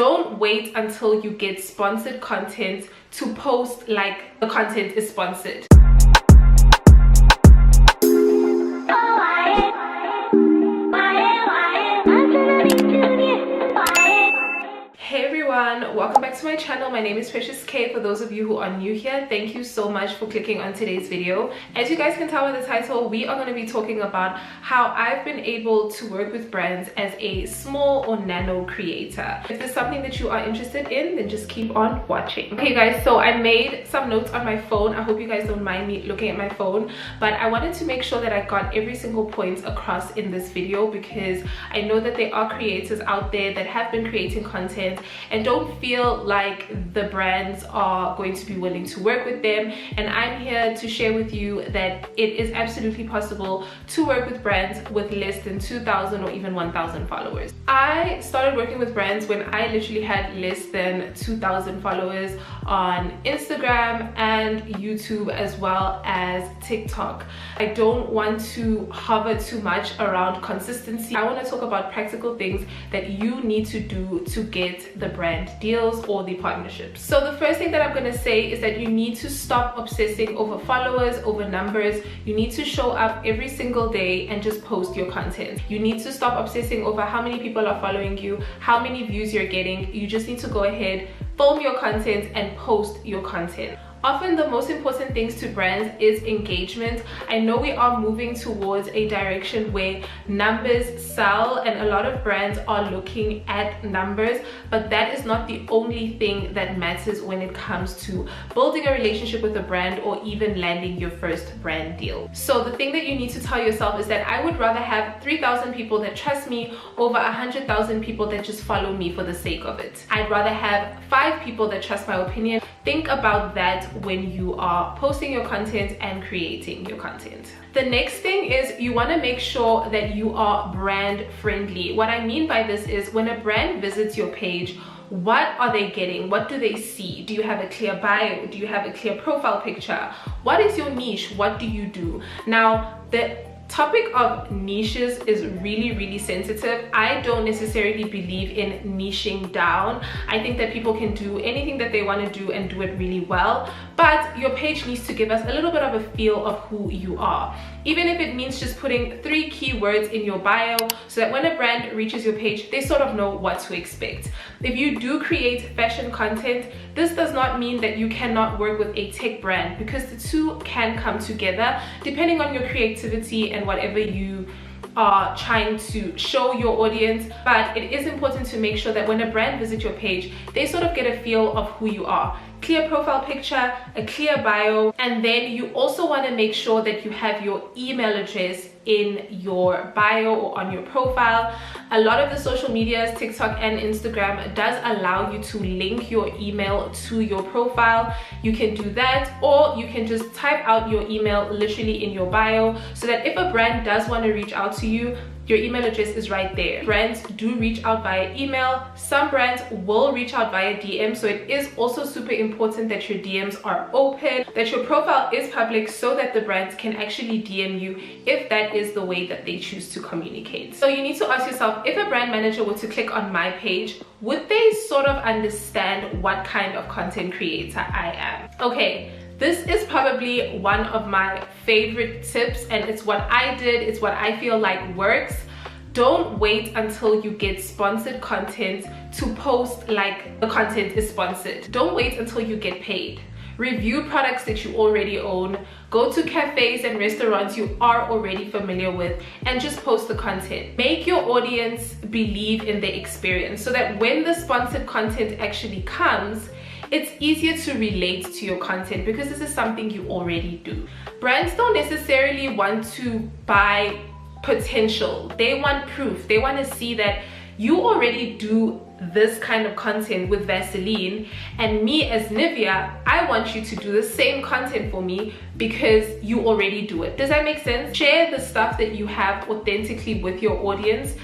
Don't wait until you get sponsored content to post like the content is sponsored. Hey everyone, welcome back to my channel. My name is Precious K. For those of you who are new here, thank you so much for clicking on today's video. As you guys can tell by the title, we are going to be talking about how I've been able to work with brands as a small or nano creator. If there's something that you are interested in, then just keep on watching. Okay guys, so I made some notes on my phone. I hope you guys don't mind me looking at my phone, but I wanted to make sure that I got every single point across in this video, because I know that there are creators out there that have been creating content and don't feel like the brands are going to be willing to work with them. And I'm here to share with you that it is absolutely possible to work with brands with less than 2,000 or even 1,000 followers. I started working with brands when I literally had less than 2,000 followers on Instagram and YouTube, as well as TikTok. I don't want to hover too much around consistency. I want to talk about practical things that you need to do to get the brand deals or the partnerships. So the first thing that I'm going to say is that you need to stop obsessing over followers, over numbers. You need to show up every single day and just post your content. You need to stop obsessing over how many people are following you, how many views you're getting. You just need to go ahead, film your content and post your content. Often the most important things to brands is engagement. I know we are moving towards a direction where numbers sell, and a lot of brands are looking at numbers, but that is not the only thing that matters when it comes to building a relationship with a brand or even landing your first brand deal. So the thing that you need to tell yourself is that I would rather have 3,000 people that trust me over 100,000 people that just follow me for the sake of it. I'd rather have 5 people that trust my opinion. Think about that when you are posting your content and creating your content. The next thing is you want to make sure that you are brand friendly. What I mean by this is when a brand visits your page, what are they getting? What do they see? Do you have a clear bio? Do you have a clear profile picture? What is your niche? What do you do? Now, the topic of niches is really sensitive. I don't necessarily believe in niching down. I think that people can do anything that they want to do and do it really well, but your page needs to give us a little bit of a feel of who you are. Even if it means just putting 3 keywords in your bio so that when a brand reaches your page, they sort of know what to expect. If you do create fashion content, this does not mean that you cannot work with a tech brand, because the two can come together depending on your creativity and whatever you are trying to show your audience. But it is important to make sure that when a brand visits your page, they sort of get a feel of who you are. Clear profile picture, a clear bio, and then you also want to make sure that you have your email address in your bio or on your profile. A lot of the social medias, TikTok and Instagram, does allow you to link your email to your profile. You can do that, or you can just type out your email literally in your bio, so that if a brand does want to reach out to you, your email address is right there. Brands do reach out via email. Some brands will reach out via DM. So it is also super important that your DMs are open, that your profile is public, so that the brands can actually DM you if that is the way that they choose to communicate. So you need to ask yourself, if a brand manager were to click on my page, would they sort of understand what kind of content creator I am? Okay. This is probably one of my favorite tips, and it's what I did, it's what I feel like works. Don't wait until you get sponsored content to post like the content is sponsored. Don't wait until you get paid. Review products that you already own. Go to cafes and restaurants you are already familiar with and just post the content. Make your audience believe in the experience, so that when the sponsored content actually comes, it's easier to relate to your content, because this is something you already do. Brands don't necessarily want to buy potential. They want proof. They want to see that you already do this kind of content with Vaseline, and me as Nivea, I want you to do the same content for me because you already do it. Does that make sense? Share the stuff that you have authentically with your audience,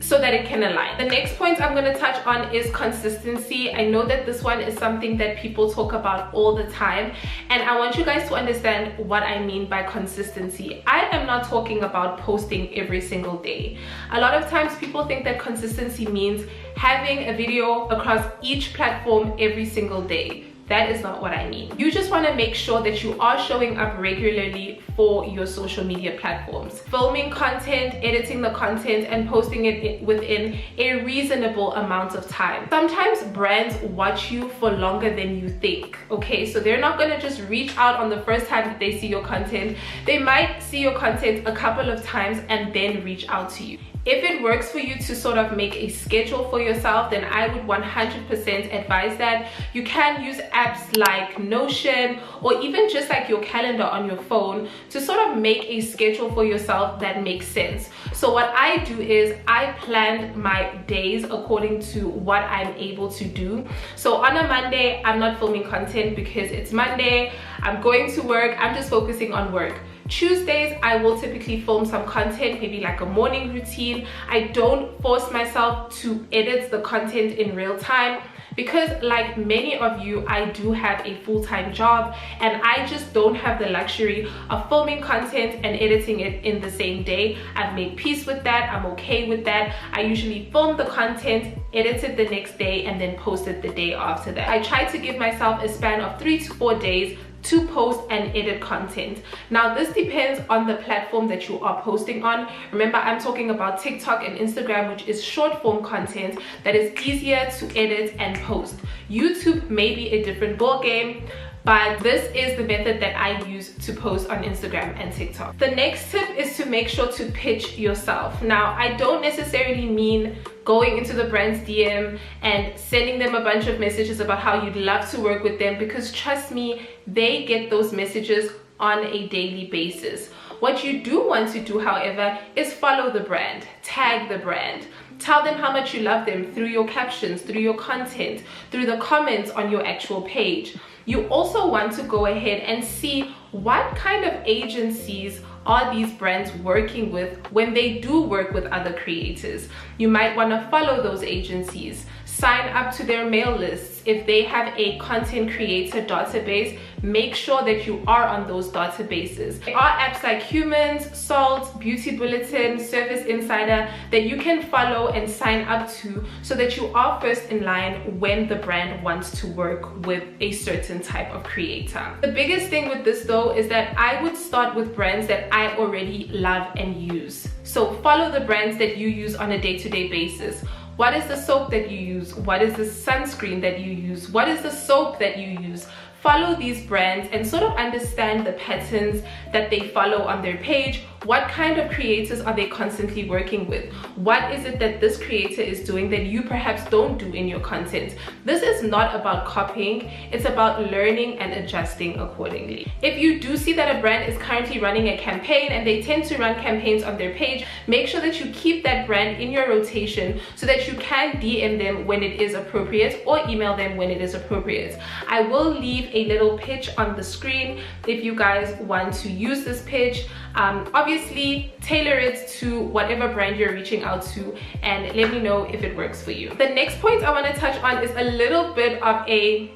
so that it can align. The next point I'm going to touch on is consistency. I know that this one is something that people talk about all the time, and I want you guys to understand what I mean by consistency. I am not talking about posting every single day. A lot of times people think that consistency means having a video across each platform every single day. That is not what I mean. You just want to make sure that you are showing up regularly for your social media platforms. Filming content, editing the content, and posting it within a reasonable amount of time. Sometimes brands watch you for longer than you think, okay? So they're not going to just reach out on the first time that they see your content. They might see your content a couple of times and then reach out to you. If it works for you to sort of make a schedule for yourself, then I would 100% advise that. You can use apps like Notion or even just like your calendar on your phone to sort of make a schedule for yourself that makes sense. So what I do is I plan my days according to what I'm able to do. So on a Monday, I'm not filming content because it's Monday, I'm going to work, I'm just focusing on work. Tuesdays, I will typically film some content, maybe like a morning routine. I don't force myself to edit the content in real time because, like many of you, I do have a full-time job and I just don't have the luxury of filming content and editing it in the same day. I've made peace with that. I'm okay with that. I usually film the content, edit it the next day, and then post it the day after that. I try to give myself a span of 3 to 4 days to post and edit content. Now this depends on the platform that you are posting on. Remember, I'm talking about TikTok and Instagram, which is short form content that is easier to edit and post. YouTube may be a different ball game, but this is the method that I use to post on Instagram and TikTok. The next tip is to make sure to pitch yourself. Now, I don't necessarily mean going into the brand's DM and sending them a bunch of messages about how you'd love to work with them, because trust me, they get those messages on a daily basis. What you do want to do, however, is follow the brand, tag the brand. Tell them how much you love them through your captions, through your content, through the comments on your actual page. You also want to go ahead and see what kind of agencies are these brands working with when they do work with other creators. You might want to follow those agencies, sign up to their mail lists. If they have a content creator database, make sure that you are on those databases. There are apps like Humans, Salt, Beauty Bulletin, Service Insider that you can follow and sign up to so that you are first in line when the brand wants to work with a certain type of creator. The biggest thing with this though is that I would start with brands that I already love and use. So follow the brands that you use on a day-to-day basis. What is the soap that you use? What is the sunscreen that you use? What is the soap that you use? Follow these brands and sort of understand the patterns that they follow on their page. What kind of creators are they constantly working with? What is it that this creator is doing that you perhaps don't do in your content? This is not about copying, it's about learning and adjusting accordingly. If you do see that a brand is currently running a campaign and they tend to run campaigns on their page, make sure that you keep that brand in your rotation so that you can DM them when it is appropriate or email them when it is appropriate. I will leave a little pitch on the screen if you guys want to use this pitch. Obviously tailor it to whatever brand you're reaching out to and let me know if it works for you. The next point I want to touch on is a little bit of a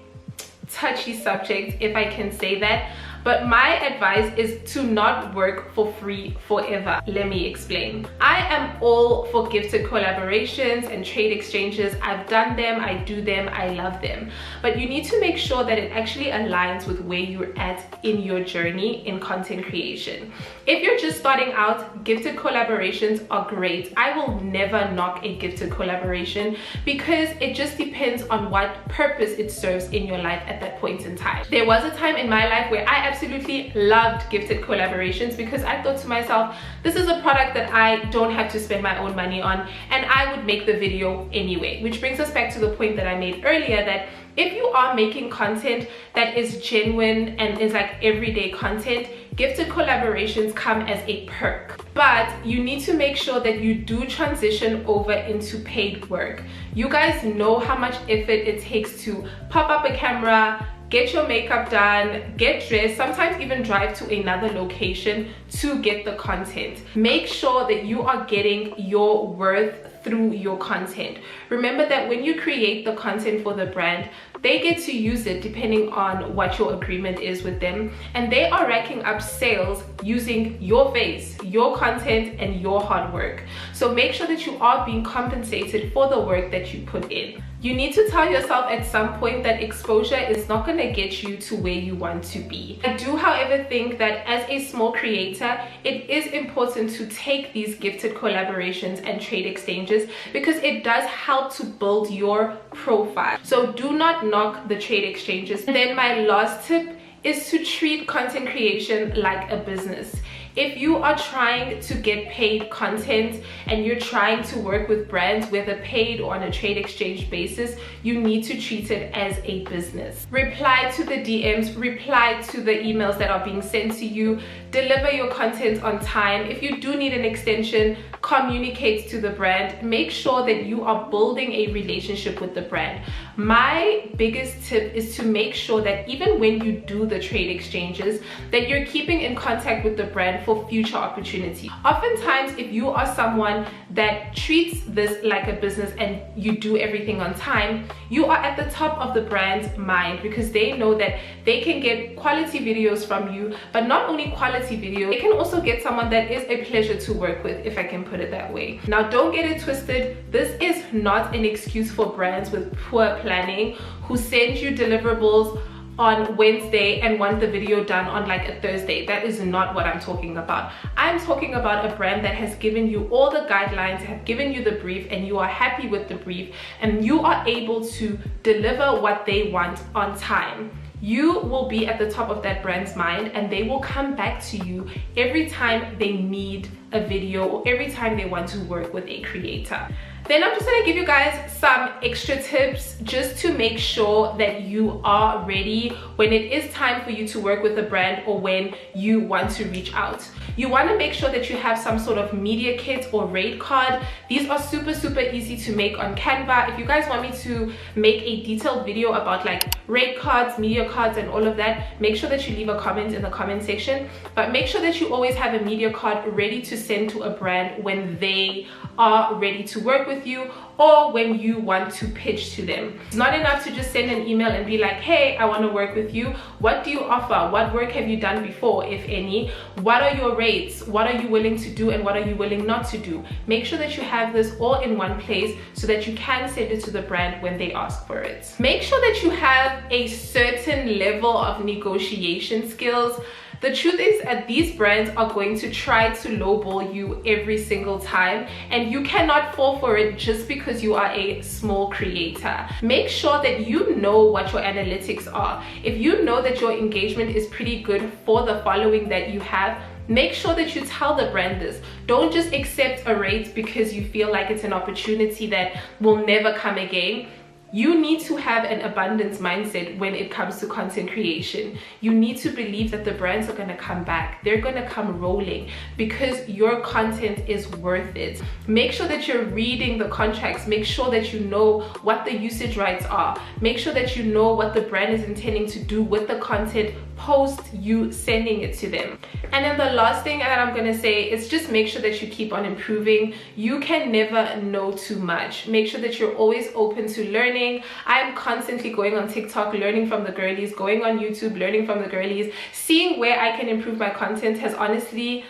touchy subject, if I can say that, but my advice is to not work for free forever. Let me explain. I am all for gifted collaborations and trade exchanges. I've done them, I do them, I love them. But you need to make sure that it actually aligns with where you're at in your journey in content creation. If you're just starting out, gifted collaborations are great. I will never knock a gifted collaboration because it just depends on what purpose it serves in your life at that point in time. There was a time in my life where I absolutely loved gifted collaborations because I thought to myself, this is a product that I don't have to spend my own money on and I would make the video anyway. Which brings us back to the point that I made earlier, that if you are making content that is genuine and is like everyday content, gifted collaborations come as a perk. But you need to make sure that you do transition over into paid work. You guys know how much effort it takes to pop up a camera, get your makeup done, get dressed, sometimes even drive to another location to get the content. Make sure that you are getting your worth through your content. Remember that when you create the content for the brand, they get to use it depending on what your agreement is with them, and they are racking up sales using your face, your content, and your hard work. So make sure that you are being compensated for the work that you put in. You need to tell yourself at some point that exposure is not going to get you to where you want to be. I do, however, think that as a small creator, it is important to take these gifted collaborations and trade exchanges because it does help to build your profile. So do not knock the trade exchanges. And then my last tip is to treat content creation like a business. If you are trying to get paid content and you're trying to work with brands, whether paid or on a trade exchange basis, you need to treat it as a business. Reply to the DMs, reply to the emails that are being sent to you, deliver your content on time. If you do need an extension, communicate to the brand. Make sure that you are building a relationship with the brand. My biggest tip is to make sure that even when you do the trade exchanges, that you're keeping in contact with the brand for future opportunity. Oftentimes, if you are someone that treats this like a business and you do everything on time, you are at the top of the brand's mind because they know that they can get quality videos from you, but not only quality video, they can also get someone that is a pleasure to work with, if I can put it that way. Now, don't get it twisted. This is not an excuse for brands with poor planning who send you deliverables on Wednesday and want the video done on like a Thursday. That is not what I'm talking about. I'm talking about a brand that has given you all the guidelines, have given you the brief, and you are happy with the brief, and you are able to deliver what they want on time. You will be at the top of that brand's mind, and they will come back to you every time they need a video or every time they want to work with a creator. Then I'm just gonna give you guys some extra tips just to make sure that you are ready when it is time for you to work with a brand or when you want to reach out. You want to make sure that you have some sort of media kit or rate card. These are super easy to make on Canva. If you guys want me to make a detailed video about like rate cards, media cards, and all of that, make sure that you leave a comment in the comment section. But make sure that you always have a media card ready to send to a brand when they are ready to work with you or when you want to pitch to them. It's not enough to just send an email and be like, hey, I want to work with you. What do you offer? What work have you done before, if any? What are your rates? What are you willing to do and what are you willing not to do? Make sure that you have this all in one place so that you can send it to the brand when they ask for it. Make sure that you have a certain level of negotiation skills. The truth is that these brands are going to try to lowball you every single time, and you cannot fall for it just because you are a small creator. Make sure that you know what your analytics are. If you know that your engagement is pretty good for the following that you have, make sure that you tell the brand this. Don't just accept a rate because you feel like it's an opportunity that will never come again. You need to have an abundance mindset when it comes to content creation. You need to believe that the brands are gonna come back. They're gonna come rolling because your content is worth it. Make sure that you're reading the contracts. Make sure that you know what the usage rights are. Make sure that you know what the brand is intending to do with the content post you sending it to them. And then the last thing that I'm gonna say is just make sure that you keep on improving. You can never know too much. Make sure that you're always open to learning. I'm constantly going on TikTok, learning from the girlies, going on YouTube, learning from the girlies, seeing where I can improve my content has honestly,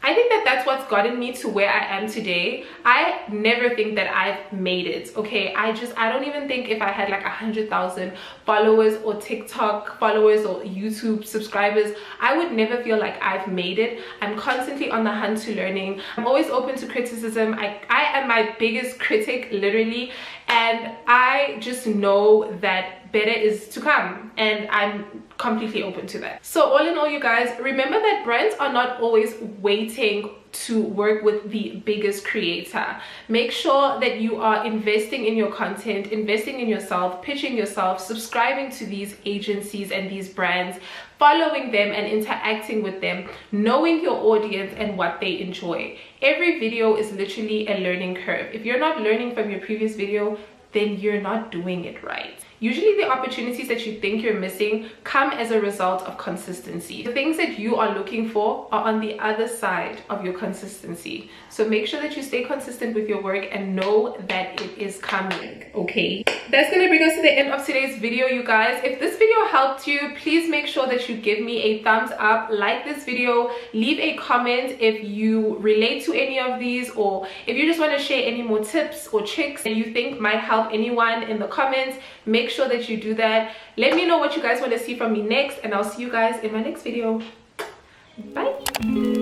I think that that's what's gotten me to where I am today. I never think that I've made it, okay? I don't even think if I had like 100,000 followers or TikTok followers or YouTube subscribers, I would never feel like I've made it. I'm constantly on the hunt to learning. I'm always open to criticism. I am my biggest critic, literally, and I just know that better is to come, and I'm completely open to that. So all in all, you guys, remember that brands are not always waiting to work with the biggest creator. Make sure that you are investing in your content, investing in yourself, pitching yourself, subscribing to these agencies and these brands, following them and interacting with them, knowing your audience and what they enjoy. Every video is literally a learning curve. If you're not learning from your previous video, then you're not doing it right. Usually the opportunities that you think you're missing come as a result of consistency. The things that you are looking for are on the other side of your consistency. So make sure that you stay consistent with your work and know that it is coming, okay? That's gonna bring us to the end of today's video, you guys. If this video helped you, please make sure that you give me a thumbs up, like this video, leave a comment if you relate to any of these, or if you just want to share any more tips or tricks that you think might help anyone in the comments. Make sure that you do that. Let me know what you guys want to see from me next, and I'll see you guys in my next video. Bye.